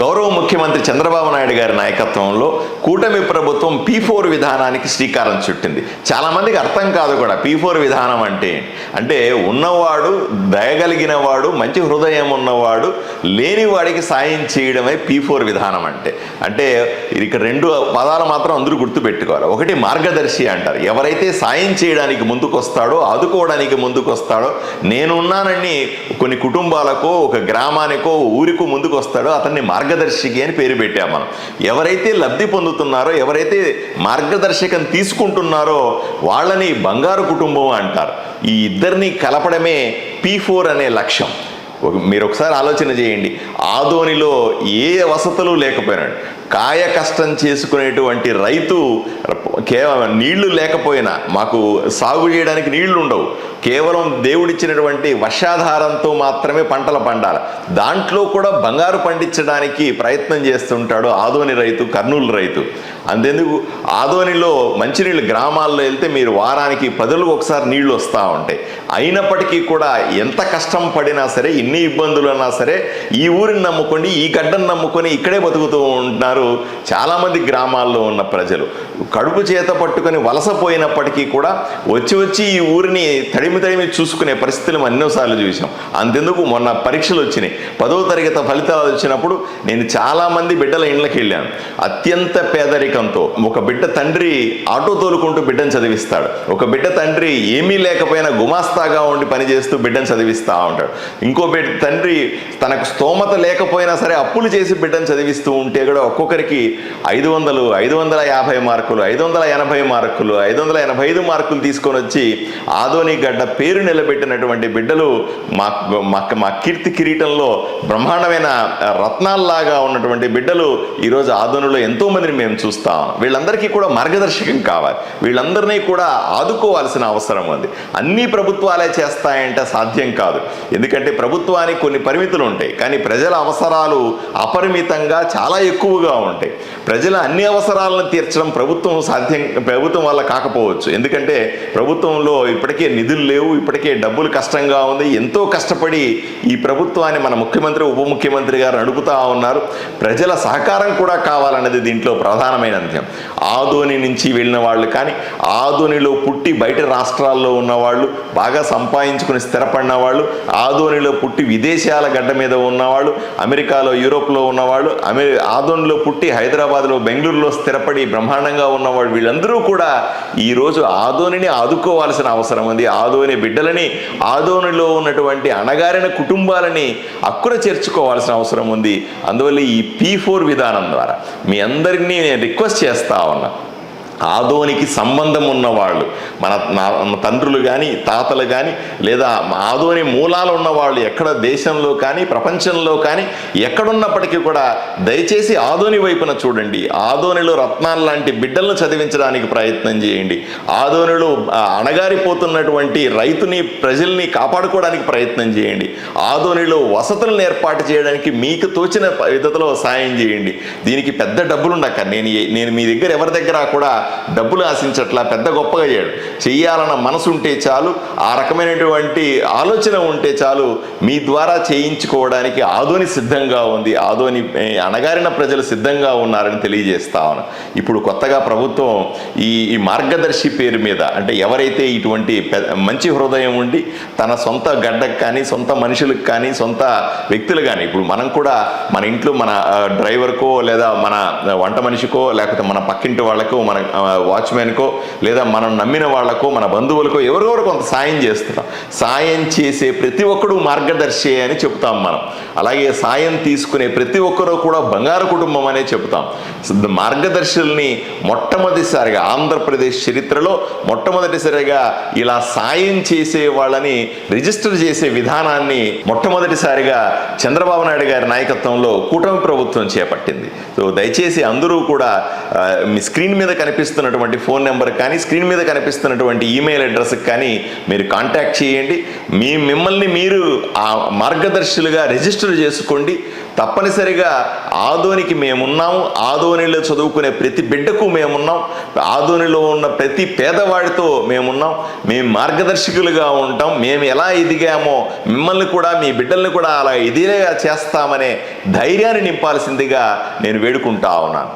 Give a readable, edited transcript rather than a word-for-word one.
గౌరవ ముఖ్యమంత్రి చంద్రబాబు నాయుడు గారి నాయకత్వంలో కూటమి ప్రభుత్వం P4 విధానానికి శ్రీకారం చుట్టింది. చాలామందికి అర్థం కాదు కూడా P4 విధానం అంటే ఉన్నవాడు, దయగలిగిన వాడు, మంచి హృదయం ఉన్నవాడు లేనివాడికి సాయం చేయడమే P4 విధానం అంటే ఇక రెండు పదాలు మాత్రం అందరూ గుర్తుపెట్టుకోవాలి. ఒకటి మార్గదర్శి అంటారు. ఎవరైతే సాయం చేయడానికి ముందుకొస్తాడో, ఆదుకోవడానికి ముందుకొస్తాడో, నేనున్నానని కొన్ని కుటుంబాలకో, ఒక గ్రామానికో, ఊరికో ముందుకు వస్తాడో అతన్ని మార్గదర్శికి అని పేరు పెట్టాం మనం. ఎవరైతే లబ్ధి పొందుతున్నారో, ఎవరైతే మార్గదర్శకం తీసుకుంటున్నారో వాళ్ళని బంగారు కుటుంబం అంటారు. ఈ ఇద్దరిని కలపడమే P4 అనే లక్ష్యం. మీరు ఒకసారి ఆలోచన చేయండి. ఆదోనిలో ఏ వసతులు లేకపోయినాడు, కాయ కష్టం చేసుకునేటువంటి రైతు కేవలం నీళ్లు లేకపోయినా, మాకు సాగు చేయడానికి నీళ్లు ఉండవు, కేవలం దేవుడిచ్చినటువంటి వర్షాధారంతో మాత్రమే పంటలు పండాలి, దాంట్లో కూడా బంగారు పండించడానికి ప్రయత్నం చేస్తుంటాడు ఆదోని రైతు, కర్నూలు రైతు. అంతెందుకు ఆదోనిలో మంచినీళ్ళు గ్రామాల్లో వెళ్తే మీరు వారానికి 10 రోజులకు ఒకసారి నీళ్లు వస్తూ ఉంటాయి. అయినప్పటికీ కూడా ఎంత కష్టం పడినా సరే, ఎన్ని ఇబ్బందులు అన్నా సరే, ఈ ఊరిని నమ్ముకొని, ఈ గడ్డను నమ్ముకొని ఇక్కడే బతుకుతూ ఉంటున్నారు చాలామంది గ్రామాల్లో ఉన్న ప్రజలు. కడుపు చేత పట్టుకొని వలసపోయినప్పటికీ కూడా వచ్చి ఈ ఊరిని తడిమి చూసుకునే పరిస్థితులు మనం ఎన్నోసార్లు చూసాం. అంతెందుకు మొన్న పరీక్షలు వచ్చినాయి, 10వ తరగతి ఫలితాలు వచ్చినప్పుడు నేను చాలామంది బిడ్డల ఇండ్లకి వెళ్ళాను. అత్యంత పేదరికంతో ఒక బిడ్డ తండ్రి ఆటో తోలుకుంటూ బిడ్డను చదివిస్తాడు, ఒక బిడ్డ తండ్రి ఏమీ లేకపోయినా గుమాస్తాగా ఉండి పనిచేస్తూ బిడ్డను చదివిస్తూ ఉంటాడు, ఇంకో బిడ్డ తండ్రి తనకు స్తోమత లేకపోయినా సరే అప్పులు చేసి బిడ్డను చదివిస్తూ ఉంటే కూడా ఒక్కొక్కరికి 500, 550 మార్కులు, 580 మార్కులు, 585 మార్కులు తీసుకొని వచ్చి ఆదోని గడ్డ పేరు నిలబెట్టినటువంటి బిడ్డలు మా కీర్తి కిరీటంలో బ్రహ్మాండమైన రత్నాల్లాగా ఉన్నటువంటి బిడ్డలు ఈరోజు ఆదోనిలో ఎంతో మందిని మేము చూస్తాం. వీళ్ళందరికీ కూడా మార్గదర్శకం కావాలి, వీళ్ళందరినీ కూడా ఆదుకోవాల్సిన అవసరం ఉంది. అన్ని ప్రభుత్వాలే చేస్తాయంటే సాధ్యం కాదు. ఎందుకంటే ప్రభుత్వానికి కొన్ని పరిమితులు ఉంటాయి, కానీ ప్రజల అవసరాలు అపరిమితంగా చాలా ఎక్కువగా ఉంటాయి. ప్రజల అన్ని అవసరాలను తీర్చడం ప్రభుత్వం వల్ల కాకపోవచ్చు. ఎందుకంటే ప్రభుత్వంలో ఇప్పటికే నిధులు లేవు, ఇప్పటికే డబ్బులు కష్టంగా ఉంది. ఎంతో కష్టపడి ఈ ప్రభుత్వాన్ని మన ముఖ్యమంత్రి, ఉప ముఖ్యమంత్రి గారు నడుపుతా ఉన్నారు. ప్రజల సహకారం కూడా కావాలన్నది దీంట్లో ప్రధానమైన అంశం. ఆదోని నుంచి వెళ్ళిన వాళ్ళు కానీ, ఆదోనిలో పుట్టి బయట రాష్ట్రాల్లో ఉన్నవాళ్ళు, బాగా సంపాదించుకుని స్థిరపడిన వాళ్ళు, ఆదోనిలో పుట్టి విదేశాల గడ్డ మీద ఉన్నవాళ్ళు, అమెరికాలో, యూరోప్లో ఉన్నవాళ్ళు, ఆదోనిలో పుట్టి హైదరాబాద్లో, బెంగళూరులో స్థిరపడి బ్రహ్మాండంగా ఉన్నవాళ్ళు, వీళ్ళందరూ కూడా ఈరోజు ఆదోనిని ఆదుకోవాల్సిన అవసరం ఉంది. ఆదోని బిడ్డలని, ఆదోనిలో ఉన్నటువంటి అణగారిన కుటుంబాలని అక్కున చేర్చుకోవాల్సిన అవసరం ఉంది. అందువల్ల ఈ P4 విధానం ద్వారా మీ అందరినీ నేను రిక్వెస్ట్ చేస్తా ఉన్నా, ఆదోనికి సంబంధం ఉన్నవాళ్ళు, మన తండ్రులు కానీ, తాతలు కానీ, లేదా ఆదోని మూలాలు ఉన్నవాళ్ళు ఎక్కడ దేశంలో కానీ, ప్రపంచంలో కానీ ఎక్కడున్నప్పటికీ కూడా దయచేసి ఆదోని వైపున చూడండి. ఆదోనిలో రత్నాలు లాంటి బిడ్డలను చదివించడానికి ప్రయత్నం చేయండి. ఆదోనిలో అణగారిపోతున్నటువంటి రైతుని, ప్రజల్ని కాపాడుకోవడానికి ప్రయత్నం చేయండి. ఆదోనిలో వసతులను ఏర్పాటు చేయడానికి మీకు తోచిన విధతలో సాయం చేయండి. దీనికి పెద్ద డబ్బులు ఉండక, నేను మీ దగ్గర ఎవరి దగ్గర కూడా డబ్బులు ఆశించట్లా, పెద్ద గొప్పగా చెయ్యాలన్న మనసు ఉంటే చాలు, ఆ రకమైనటువంటి ఆలోచన ఉంటే చాలు, మీ ద్వారా చేయించుకోవడానికి ఆదోని సిద్ధంగా ఉంది. ఆదోని అణగారిన ప్రజలు సిద్ధంగా ఉన్నారని తెలియజేస్తా ఉన్నాను. ఇప్పుడు కొత్తగా ప్రభుత్వం ఈ మార్గదర్శి పేరు మీద, అంటే ఎవరైతే ఇటువంటి మంచి హృదయం ఉండి తన సొంత గడ్డకు కానీ, సొంత మనుషులకు కానీ, సొంత వ్యక్తులు కానీ, ఇప్పుడు మనం కూడా మన ఇంట్లో మన డ్రైవర్కో, లేదా మన వంట మనిషికో, లేకపోతే మన పక్కింటి వాళ్ళకో, మన వాచ్మెన్కో, లేదా మనం నమ్మిన వాళ్ళకో, మన బంధువులకో ఎవరెవరు కొంత సాయం చేస్తున్నాం. సాయం చేసే ప్రతి ఒక్కడు మార్గదర్శి అని చెప్తాం మనం. అలాగే సాయం తీసుకునే ప్రతి ఒక్కరూ కూడా బంగారు కుటుంబం అనే చెప్తాం. మార్గదర్శుల్ని మొట్టమొదటిసారిగా ఆంధ్రప్రదేశ్ చరిత్రలో మొట్టమొదటిసారిగా ఇలా సాయం చేసే వాళ్ళని రిజిస్టర్ చేసే విధానాన్ని మొట్టమొదటిసారిగా చంద్రబాబు నాయుడు గారి నాయకత్వంలో కూటమి ప్రభుత్వం చేపట్టింది. సో దయచేసి అందరూ కూడా మీ స్క్రీన్ మీద కనిపిస్తున్నటువంటి ఫోన్ నెంబర్ కానీ, స్క్రీన్ మీద కనిపిస్తున్నటువంటి ఈమెయిల్ అడ్రస్కి కానీ మీరు కాంటాక్ట్ చేయండి. మిమ్మల్ని మీరు ఆ మార్గదర్శులుగా రిజిస్టర్ చేసుకోండి. తప్పనిసరిగా ఆదోనికి మేమున్నాము, ఆదోనిలో చదువుకునే ప్రతి బిడ్డకు మేమున్నాం, ఆదోనిలో ఉన్న ప్రతి పేదవాడితో మేమున్నాం, మేము మార్గదర్శకులుగా ఉంటాం, మేము ఎలా ఎదిగామో మిమ్మల్ని కూడా మీ బిడ్డల్ని కూడా అలా ఎదిరేగా చేస్తామనే ధైర్యాన్ని నింపాల్సిందిగా నేను వేడుకుంటా ఉన్నాను.